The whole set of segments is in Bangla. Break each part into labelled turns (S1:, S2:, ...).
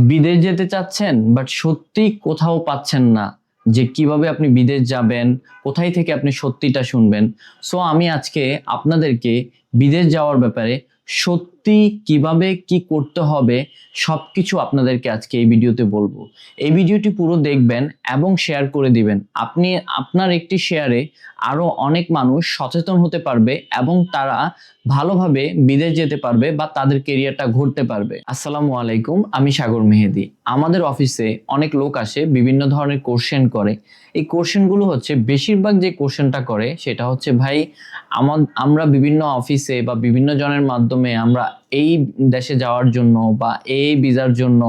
S1: বিদেশ যেতে চাচ্ছেন বাট সত্যি কোথাও পাচ্ছেন না যে কিভাবে আপনি বিদেশ যাবেন, কোথায় থেকে আপনি সত্যিটা শুনবেন। সো আমি আজকে আপনাদেরকে বিদেশ যাওয়ার ব্যাপারে সত্যি কিভাবে কি করতে হবে সবকিছু আপনাদেরকে আজকে এই ভিডিওতে বলবো। এই ভিডিওটি পুরো দেখবেন এবং শেয়ার করে দিবেন। আপনি আপনার একটি শেয়ারে আরো অনেক মানুষ সচেতন হতে পারবে এবং তারা ভালোভাবে বিদেশ যেতে পারবে বা তাদের কেরিয়ারটা গড়তে পারবে। আসসালামু আলাইকুম, আমি সাগর মেহেদি। আমাদের অফিসে অনেক লোক আসে, বিভিন্ন ধরনের কোশ্চেন করে। এই কোশ্চেনগুলো হচ্ছে, বেশিরভাগ যে কোশ্চেনটা করে সেটা হচ্ছে, ভাই আমরা বিভিন্ন অফিসে বা বিভিন্ন জনের মাধ্যমে আমরা এই দেশে যাওয়ার জন্য বা এই ভিসার জন্য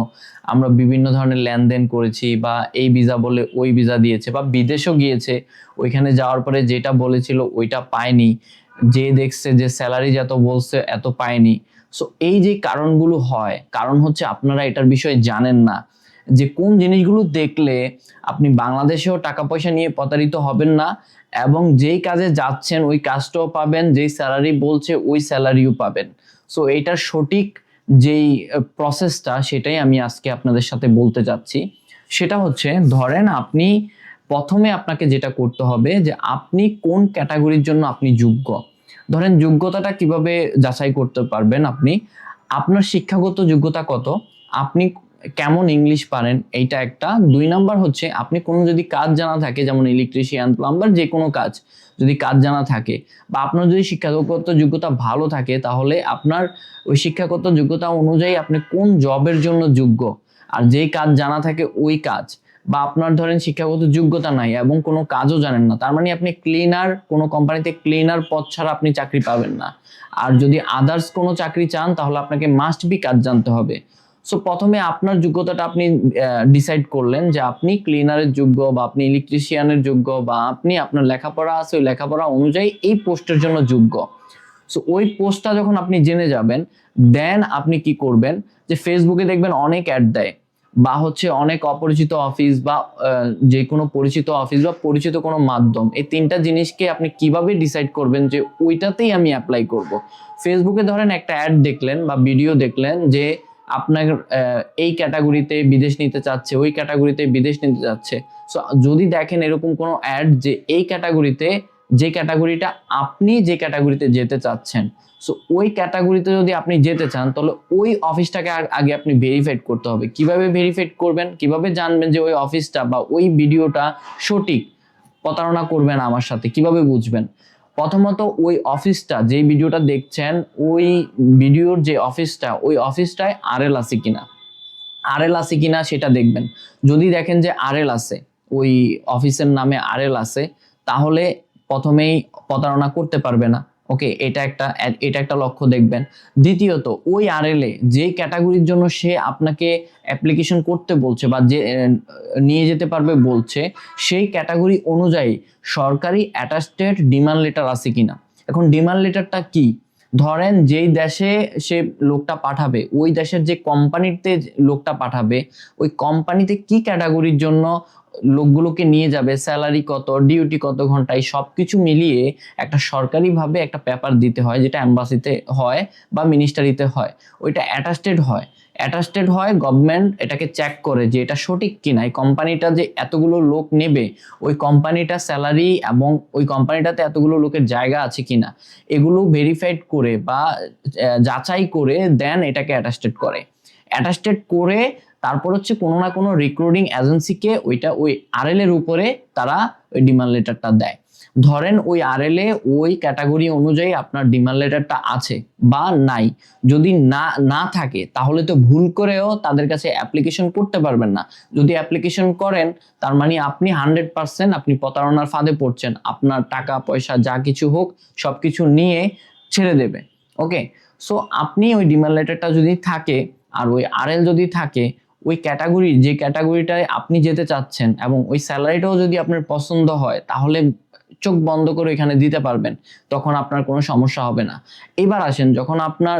S1: আমরা বিভিন্ন ধরনের লেনদেন করেছি, বা এই ভিসা বলে ওই ভিসা দিয়েছে, বা বিদেশও গিয়েছে, ওইখানে যাওয়ার পরে যেটা বলেছিল ওইটা পায়নি, যে দেখছে যে স্যালারি যত বলছে এত পায়নি। সো এই যে কারণগুলো হয়, কারণ হচ্ছে আপনারা এটার বিষয়ে জানেন না যে কোন জিনিসগুলো দেখলে আপনি বাংলাদেশেও টাকা পয়সা নিয়ে প্রতারিত হবেন না, এবং যেই কাজে যাচ্ছেন ওই কাজটাও পাবেন, যেই স্যালারি বলছে ওই স্যালারিও পাবেন। সো এইটার সঠিক যেই প্রসেসটা সেটাই আমি আজকে আপনাদের সাথে বলতে চাচ্ছি। সেটা হচ্ছে, ধরেন আপনি প্রথমে আপনাকে যেটা করতে হবে যে আপনি কোন ক্যাটাগরির জন্য আপনি যোগ্য। ধরেন যোগ্যতাটা কিভাবে যাচাই করতে পারবেন আপনি, আপনার শিক্ষাগত যোগ্যতা কত, আপনি কেমন ইংলিশ পারেন, এইটা একটা। 2 নাম্বার হচ্ছে, আপনি কোনো যদি কাজ জানা থাকে, যেমন ইলেকট্রিশিয়ান, প্লাম্বার, যে কোনো কাজ যদি কাজ জানা থাকে, বা আপনার যদি শিক্ষাগত যোগ্যতা ভালো থাকে, তাহলে আপনার ওই শিক্ষাগত যোগ্যতা অনুযায়ী আপনি কোন জবের জন্য যোগ্য, আর যেই কাজ জানা থাকে ওই কাজ। বা আপনার ধরেন শিক্ষাগত যোগ্যতা নাই এবং কোনো কাজও জানেন না, তার মানে আপনি ক্লিনার, কোনো কোম্পানিতে ক্লিনার পদ ছাড়া আপনি চাকরি পাবেন না। আর যদি আদার্স কোনো চাকরি চান তাহলে আপনাকে মাস্ট বি কাজ জানতে হবে। সো প্রথমে আপনার যোগ্যতাটা আপনি ডিসাইড করলেন যে আপনি ক্লিনারের যোগ্য, বা আপনি ইলেকট্রিশিয়ানের যোগ্য, বা আপনি আপনার লেখাপড়া আছে ওই লেখাপড়া অনুযায়ী এই পোস্টের জন্য যোগ্য। সো ওই পোস্টটা যখন আপনি জেনে যাবেন, দেন আপনি কি করবেন, যে ফেসবুকে দেখবেন অনেক অ্যাড দেয়, বা হচ্ছে অনেক অপরিচিত অফিস, বা যে কোনো পরিচিত অফিস বা পরিচিত কোনো মাধ্যম, এই 3টা জিনিসকে আপনি কিভাবে ডিসাইড করবেন যে ওইটাতেই আমি অ্যাপ্লাই করব। ফেসবুকে ধরেন একটা অ্যাড দেখলেন বা ভিডিও দেখলেন যে আপনার এই ক্যাটাগরিতে বিদেশ নিতে চাচ্ছে, ওই ক্যাটাগরিতে বিদেশ নিতে চাচ্ছে। সো যদি দেখেন এরকম কোনো অ্যাড যে এই ক্যাটাগরিতে, যে ক্যাটাগরিটা আপনি যে ক্যাটাগরিতে যেতে চাচ্ছেন, সো ওই ক্যাটাগরিতে যদি আপনি যেতে চান, তাহলে ওই অফিসটাকে আগে আপনি ভেরিফাইড করতে হবে। কিভাবে ভেরিফাইড করবেন, কিভাবে জানবেন যে ওই অফিসটা বা ওই ভিডিওটা সঠিক, প্রতারণা করবেন আমার সাথে, কিভাবে বুঝবেন? প্রথমত ওই অফিসটা, যে ভিডিওটা দেখছেন, ওই ভিডিওর যে অফিসটা, ওই অফিসটায় আরএল আছে কিনা, আরএল আছে কিনা সেটা দেখবেন। যদি দেখেন যে আরএল আছে, ওই অফিসের নামে আরএল আছে, তাহলে প্রথমেই প্রতারণা করতে পারবে না। ওকে, এটা একটা লক্ষ্য দেখবেন। দ্বিতীয়ত, ওই আরএল এ যে ক্যাটাগরির জন্য সে আপনাকে অ্যাপ্লিকেশন করতে বলছে বা যে নিয়ে যেতে পারবে বলছে, সেই ক্যাটাগরি অনুযায়ী সরকারি অ্যাটাস্টেড ডিমান্ড লেটার আছে কিনা। এখন ডিমান্ড লেটারটা কি? ধরেন যেই দেশে সে লোকটা পাঠাবে, ওই দেশের যে কোম্পানিতে লোকটা পাঠাবে, ওই কোম্পানিতে কি ক্যাটাগরির জন্য লোকগুলোকে নিয়ে যাবে, স্যালারি কত, ডিউটি কত ঘন্টায়, সবকিছু মিলিয়ে একটা সরকারিভাবে একটা পেপার দিতে হয়, যেটা এম্বাসিতে হয় বা মিনিস্টারিতে হয়। ওইটা অ্যাটাস্টেড হয়, গভর্নমেন্ট এটাকে চেক করে যে এটা সঠিক কিনা, এই কোম্পানিটা যে এতগুলো লোক নেবে, ওই কোম্পানিটা স্যালারি এবং ওই কোম্পানিটাতে এতগুলো লোকের জায়গা আছে কিনা, এগুলো ভেরিফাইড করে বা যাচাই করে দেন এটাকে অ্যাটাস্টেড করে তারপর হচ্ছে কোনো না কোনো রিক্রুটিং এজেন্সিকে ওই আরএল এর উপরে তারা ওই ডিমান্ড লেটারটা দেয়। ধরেন ওই আরএল এ ওই ক্যাটাগরি অনুযায়ী আপনার ডিমান্ড লেটারটা আছে বা নাই, যদি না থাকে তাহলে তো ভুল করেও তাদের কাছে অ্যাপ্লিকেশন করতে পারবেন না। যদি অ্যাপ্লিকেশন করেন, তার মানে আপনি 100% আপনি প্রতারণার ফাঁদে পড়ছেন, আপনার টাকা পয়সা যা কিছু হোক সবকিছু নিয়ে ছেড়ে দেবে। ওকে, সো আপনি ওই ডিমান্ড লেটারটা যদি থাকে আর ওই আরএল যদি থাকে, ওই ক্যাটাগরি, যে ক্যাটাগরিটায় আপনি যেতে চাচ্ছেন, এবং ওই স্যালারিটাও যদি আপনার পছন্দ হয়, তাহলে চোখ বন্ধ করে এখানে দিতে পারবেন, তখন আপনার কোনো সমস্যা হবে না। এবার আসেন, যখন আপনার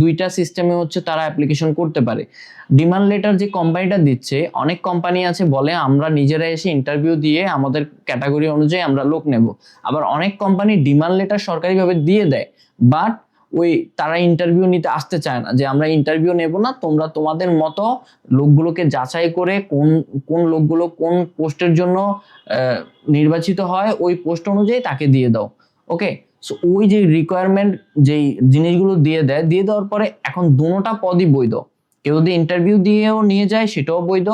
S1: দুইটা সিস্টেমে হচ্ছে তারা অ্যাপ্লিকেশন করতে পারে। ডিমান্ড লেটার যে কোম্পানিটা দিচ্ছে, অনেক কোম্পানি আছে বলে আমরা নিজেরা এসে ইন্টারভিউ দিয়ে আমাদের ক্যাটাগরি অনুযায়ী আমরা লোক নেব। আবার অনেক কোম্পানি ডিমান্ড লেটার সরকারিভাবে দিয়ে দেয়, বাট ওই তারা ইন্টারভিউ নিতে আসতে চায় না, যে আমরা ইন্টারভিউ নেব না, তোমরা তোমাদের মতো লোকগুলোকে যাচাই করে কোন কোন লোকগুলো কোন পোস্টের জন্য নির্বাচিত হয় ওই পোস্ট অনুযায়ী তাকে দিয়ে দাও। ওকে, সো ওই যে রিকোয়ারমেন্ট যেই জিনিসগুলো দিয়ে দেয়, দিয়ে দেওয়ার পরে এখন দুটোটা পদই বৈধ। কেউ যদি ইন্টারভিউ দিয়েও নিয়ে যায় সেটাও বৈধ,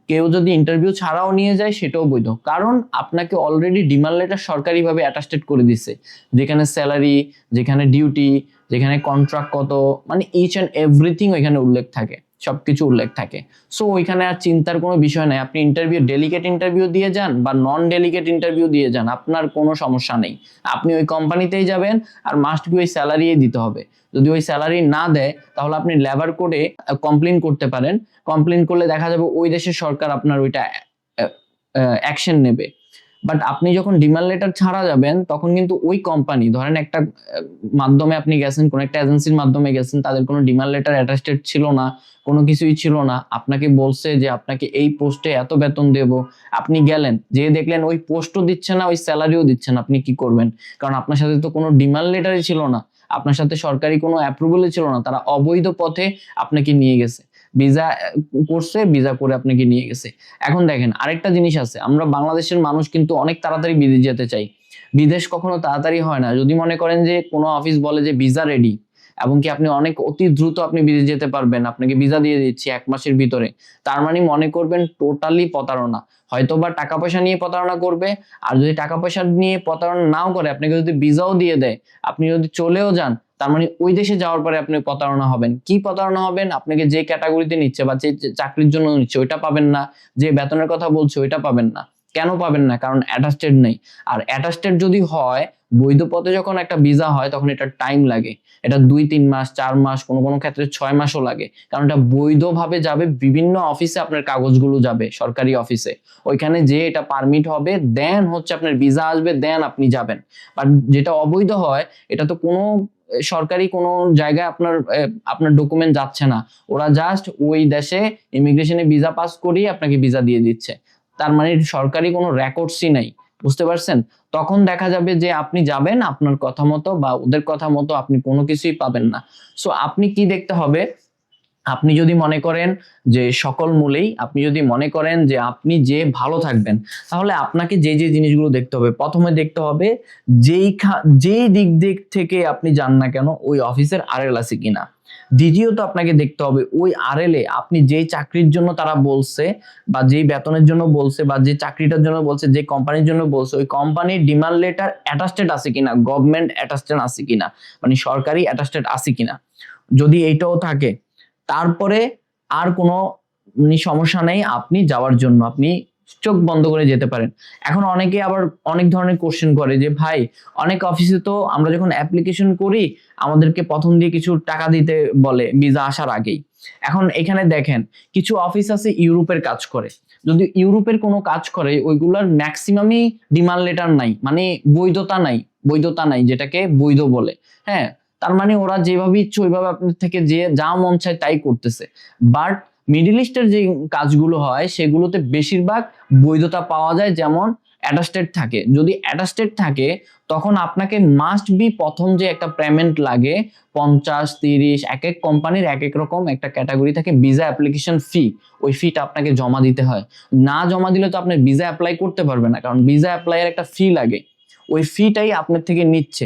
S1: কেউ যদি ইন্টারভিউ ছাড়াও নিয়ে যায় সেটাও বৈধ, কারণ আপনাকে অলরেডি ডিমান্ড লেটার সরকারিভাবে অ্যাটাস্টেড করে দিছে, যেখানে স্যালারি, যেখানে ডিউটি, যেখানে কন্ট্রাক্ট কত, মানে ইচ অ্যান্ড এভরিথিং ওইখানে উল্লেখ থাকে, সবকিছু উল্লেখ থাকে। সো ওইখানে আর চিন্তার কোনো বিষয় নাই, আপনি ইন্টারভিউ ডেলিগেট ইন্টারভিউ দিয়ে যান বা নন ডেলিগেট ইন্টারভিউ দিয়ে যান, আপনার কোনো সমস্যা নেই। আপনি ওই কোম্পানিতেই যাবেন আর মাস্ট বি ওই স্যালারি দিতে হবে। যদি ওই স্যালারি না দেয় তাহলে আপনি লেবার কোডে কমপ্লেন করতে পারেন, কমপ্লেন করলে দেখা যাবে ওই দেশের সরকার আপনার ওইটা অ্যাকশন নেবে। বাট আপনি যখন ডিমান্ড লেটার ছাড়া যাবেন তখন কিন্তু ওই কোম্পানি, ধরেন একটা মাধ্যমে আপনি গেছেন, কোন একটা এজেন্সির মাধ্যমে গেছেন, তাদের কোনো ডিমান্ড লেটার অ্যাটাস্টেড ছিল না, কোনো কিছুই ছিল না, আপনাকে বলছে যে আপনাকে এই পোস্টে এত বেতন দেব, আপনি গেলেন, যে দেখলেন ওই পোস্টও দিচ্ছে না, ওই স্যালারিও দিচ্ছে না, আপনি কি করবেন? কারণ আপনার সাথে তো কোনো ডিমান্ড লেটারই ছিল না, আপনার সাথে সরকারি কোনো অ্যাপ্রুভালই ছিল না, তারা অবৈধ পথে আপনাকে নিয়ে গেছে, ভিসা করছে, ভিসা করে আপনাকে নিয়ে গেছে। এখন দেখেন আরেকটা জিনিস আছে, আমরা বাংলাদেশের মানুষ কিন্তু অনেক তাড়াতাড়ি বিদেশ যেতে চাই। বিদেশ কখনো তাড়াতাড়ি হয় না। যদি মনে করেন যে কোনো অফিস বলে যে ভিসা রেডি এবং কি আপনি অনেক অতি দ্রুত আপনি বিদেশ যেতে পারবেন, আপনাকে ভিসা দিয়ে দিচ্ছি 1 মাসের ভিতরে, তার মানে মনে করবেন টোটালি প্রতারণা। হয়তো বা টাকা পয়সা নিয়ে প্রতারণা করবে, আর যদি টাকা পয়সা নিয়ে প্রতারণা নাও করে, আপনাকে যদি ভিসাও দিয়ে দেয়, আপনি যদি চলেও যান, তার মানে ওই দেশে যাওয়ার পরে আপনি প্রতারণা হবেন। কি প্রতারণা হবেন? আপনাকে যে ক্যাটাগরিতে নিচ্ছে বা যে চাকরির জন্য নিচ্ছে ওইটা পাবেন না, যে বেতনের কথা বলছে ওইটা পাবেন না। কেন পাবেন না? কারণ অ্যাটাস্টেড নেই। আর অ্যাটাস্টেড যদি হয়, বৈধ পথে যখন একটা ভিসা হয় তখন এটা টাইম লাগে, এটা 2-3 মাস, 4 মাস, কোনো কোনো ক্ষেত্রে 6 মাসও লাগে, কারণ এটা বৈধভাবে যাবে, বিভিন্ন অফিসে আপনার কাগজগুলো যাবে, সরকারি অফিসে, ওইখানে যে এটা পারমিট হবে, দেন হচ্ছে আপনার ভিসা আসবে, দেন আপনি যাবেন। বাট যেটা অবৈধ হয়, এটা তো কোনো সরকারি কোনো জায়গায় আপনার আপনার ডকুমেন্ট যাচ্ছে না, ওরা জাস্ট ওই দেশে ইমিগ্রেশনে ভিসা পাস করিয়ে আপনাকে ভিসা দিয়ে দিচ্ছে, তার মানে সরকারি কোনো রেকর্ডসই নাই। বুঝতে পারছেন? তখন দেখা যাবে যে আপনি যাবেন আপনার কথা মতো বা ওদের কথা মতো, আপনি কোনো কিছুই পাবেন না। সো আপনি কি দেখতে হবে, আপনি যদি মনে করেন যে সকল মূলেই, আপনি যদি মনে করেন যে আপনি যে ভালো থাকবেন, তাহলে আপনাকে যে যে জিনিসগুলো দেখতে হবে, প্রথমে দেখতে হবে যেই দিক থেকে আপনি যান না কেন ওই অফিসের আরএল আছে কিনা। দ্বিতীয়ত আপনাকে দেখতে হবে ওই আরএল এ আপনি যেই চাকরির জন্য তারা বলছে বা যেই বেতনের জন্য বলছে বা যে চাকরিটার জন্য বলছে, যে কোম্পানির জন্য বলছে, ওই কোম্পানির ডিমান্ড লেটার অ্যাটাস্টেড আছে কিনা, গভর্নমেন্ট অ্যাটাস্টেড আছে কিনা, মানে সরকারি অ্যাটাস্টেড আছে কিনা। যদি এইটাও থাকে, তারপরে আর কোনো সমস্যা নেই, আপনি যাওয়ার জন্য আপনি চোখ বন্ধ করে যেতে পারেন। এখন অনেকে আবার অনেক ধরনের কোশ্চেন করে যে ভাই, অনেক অফিসে তো আমরা যখন অ্যাপ্লিকেশন করি আমাদেরকে প্রথম দিয়ে কিছু টাকা দিতে বলে ভিসা আসার আগেই। এখন এখানে দেখেন, কিছু অফিস আছে ইউরোপের কাজ করে, যদি ইউরোপের কোনো কাজ করে ওইগুলার ম্যাক্সিমামই ডিমান্ড লেটার নাই, মানে বৈধতা নাই, যেটাকে বৈধ বলে। হ্যাঁ, তার মানে ওরা যেভাবে ইচ্ছে ওইভাবে আপনার থেকে যে যা মন চায় তাই করতেছে। বাট মিডল ইস্টের যে কাজগুলো হয় সেগুলোতে বেশিরভাগ বৈধতা পাওয়া যায়, যেমন অ্যাটাস্টেড থাকে। যদি অ্যাটাস্টেড থাকে তখন আপনাকে মাস্ট বি প্রথম যে একটা পেমেন্ট লাগে 50-30, এক এক কোম্পানির এক এক রকম একটা ক্যাটাগরি থাকে, ভিসা অ্যাপ্লিকেশন ফি, ওই ফিটা আপনাকে জমা দিতে হয়। না জমা দিলে তো আপনি ভিসা অ্যাপ্লাই করতে পারবেন না, কারণ ভিসা অ্যাপ্লাইয়ের একটা ফি লাগে, ওই ফিটাই আপনার থেকে নিচ্ছে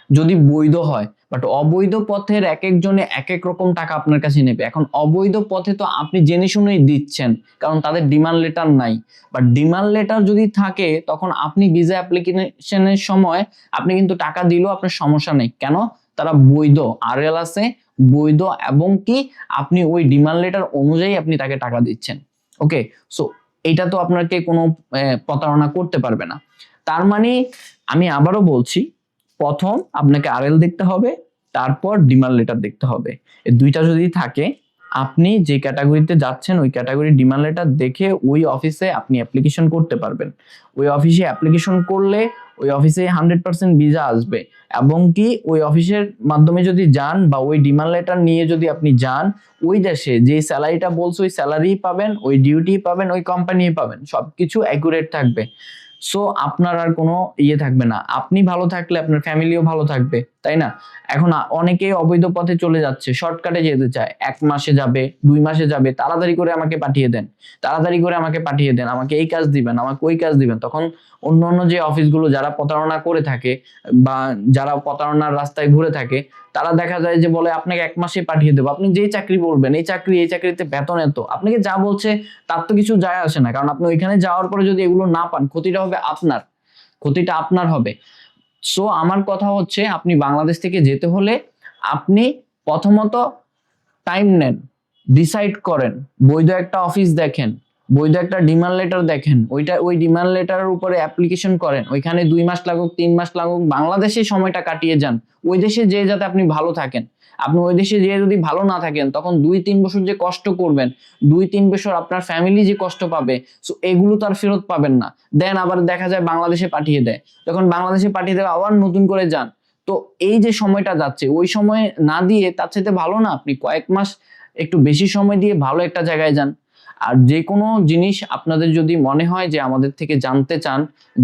S1: যদি বৈধ হয়। বাট অবৈধ পথের এক একজনে এক এক রকম টাকা আপনার কাছে নেবে। এখন অবৈধ পথে তো আপনি জেনে শুনেই দিচ্ছেন, কারণ তাদের ডিমান্ড লেটার নাই। বাট ডিমান্ড লেটার যদি থাকে তখন আপনি ভিসা অ্যাপ্লিকেশনের সময় আপনি কিন্তু টাকা দিলেও আপনার সমস্যা নেই। কেন? তারা বৈধ, আরএল আছে, বৈধ, এবং কি আপনি ওই ডিমান্ড লেটার অনুযায়ী আপনি তাকে টাকা দিচ্ছেন। ওকে, সো এটা তো আপনাকে কোনো প্রতারণা করতে পারবে না। তার মানে আমি আবারও বলছি, প্রথম আপনাকে আরএল দেখতে হবে, তারপর ডিমান্ড লেটার দেখতে হবে। এই দুইটা যদি থাকে, আপনি যে ক্যাটাগরিতে যাচ্ছেন ওই ক্যাটাগরির ডিমান্ড লেটার দেখে ওই অফিসে আপনি অ্যাপ্লিকেশন করতে পারবেন। ওই অফিসে অ্যাপ্লিকেশন করলে ওই অফিসে 100% ভিসা আসবে, এবং কি ওই অফিসের মাধ্যমে যদি যান বা ওই ডিমান্ড লেটার নিয়ে যদি আপনি যান, ওই দেশে যে স্যালারিটা বলছে ওই স্যালারি পাবেন, ওই ডিউটি পাবেন, ওই কোম্পানি পাবেন, সবকিছু অ্যাকুরেট থাকবে। সো আপনার আর কোনো ইয়ে থাকবে না, আপনি ভালো থাকলে আপনার ফ্যামিলিও ভালো থাকবে, তাই না? এখন অনেকেই অবৈধ পথে চলে যাচ্ছে, শর্টকাটে যেতে চায়, 1 মাসে যাবে, 2 মাসে যাবে, তাড়াতাড়ি করে আমাকে পাঠিয়ে দেন, তাড়াতাড়ি করে আমাকে পাঠিয়ে দেন, আমাকে এই কাজ দিবেন, আমাকে ওই কাজ দিবেন। তখন অন্য অন্য যে অফিসগুলো যারা প্রতারণা করে থাকে বা যারা প্রতারণার রাস্তায় ঘুরে থাকে, তারা দেখা যায় যে বলে আপনাকে 1 মাসে পাঠিয়ে দেবো, আপনি যেই চাকরি বলবেন, এই চাকরিতে বেতন এত, আপনাকে যা বলছে তার তো কিছু যায় আসে না, কারণ আপনি ওইখানে যাওয়ার পরে যদি এগুলো না পান, ক্ষতিটা হবে আপনার, ক্ষতিটা আপনার হবে। সো আমার কথা হচ্ছে, আপনি বাংলাদেশ থেকে যেতে হলে আপনি প্রথমত টাইম নেন, ডিসাইড করেন, বৈধ একটা অফিস দেখেন, বৈধ একটা ডিমান্ড লেটার দেখেন, ওই ডিমান্ড লেটারের উপরে অ্যাপ্লিকেশন করেন, ওইখানে 2 মাস লাগুক 3 মাস লাগুক, বাংলাদেশে সময়টা কাটিয়ে যান, ওই দেশে যেয়ে যাতে আপনি ভালো থাকেন। আপনি ওই দেশে যেয়ে যদি ভালো না থাকেন, তখন 2-3 বছর যে কষ্ট করবেন, 2-3 বছর আপনার ফ্যামিলি যে কষ্ট পাবে, সো এগুলো তো আর ফেরত পাবেন না। দেন আবার দেখা যায় বাংলাদেশে পাঠিয়ে দেয়, তখন বাংলাদেশে পাঠিয়ে দেয় আবার নতুন করে যান। তো এই যে সময়টা যাচ্ছে, ওই সময় না দিয়ে তার চাইতে ভালো না আপনি কয়েক মাস একটু বেশি সময় দিয়ে ভালো একটা জায়গায় যান। আর যে কোনো জিনিস আপনাদের যদি মনে হয় যে আমাদের থেকে জানতে চান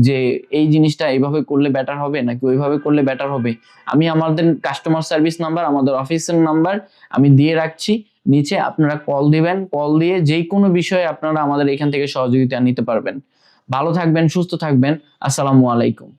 S1: যে এই জিনিসটা এইভাবে করলে বেটার হবে নাকি ওইভাবে করলে বেটার হবে, আমি আমাদের কাস্টমার সার্ভিস নাম্বার, আমাদের অফিসের নাম্বার আমি দিয়ে রাখছি নিচে, আপনারা কল দিবেন, কল দিয়ে যে কোনো বিষয়ে আপনারা আমাদের এখান থেকে সহযোগিতা নিতে পারবেন। ভালো থাকবেন, সুস্থ থাকবেন। আসসালামু আলাইকুম।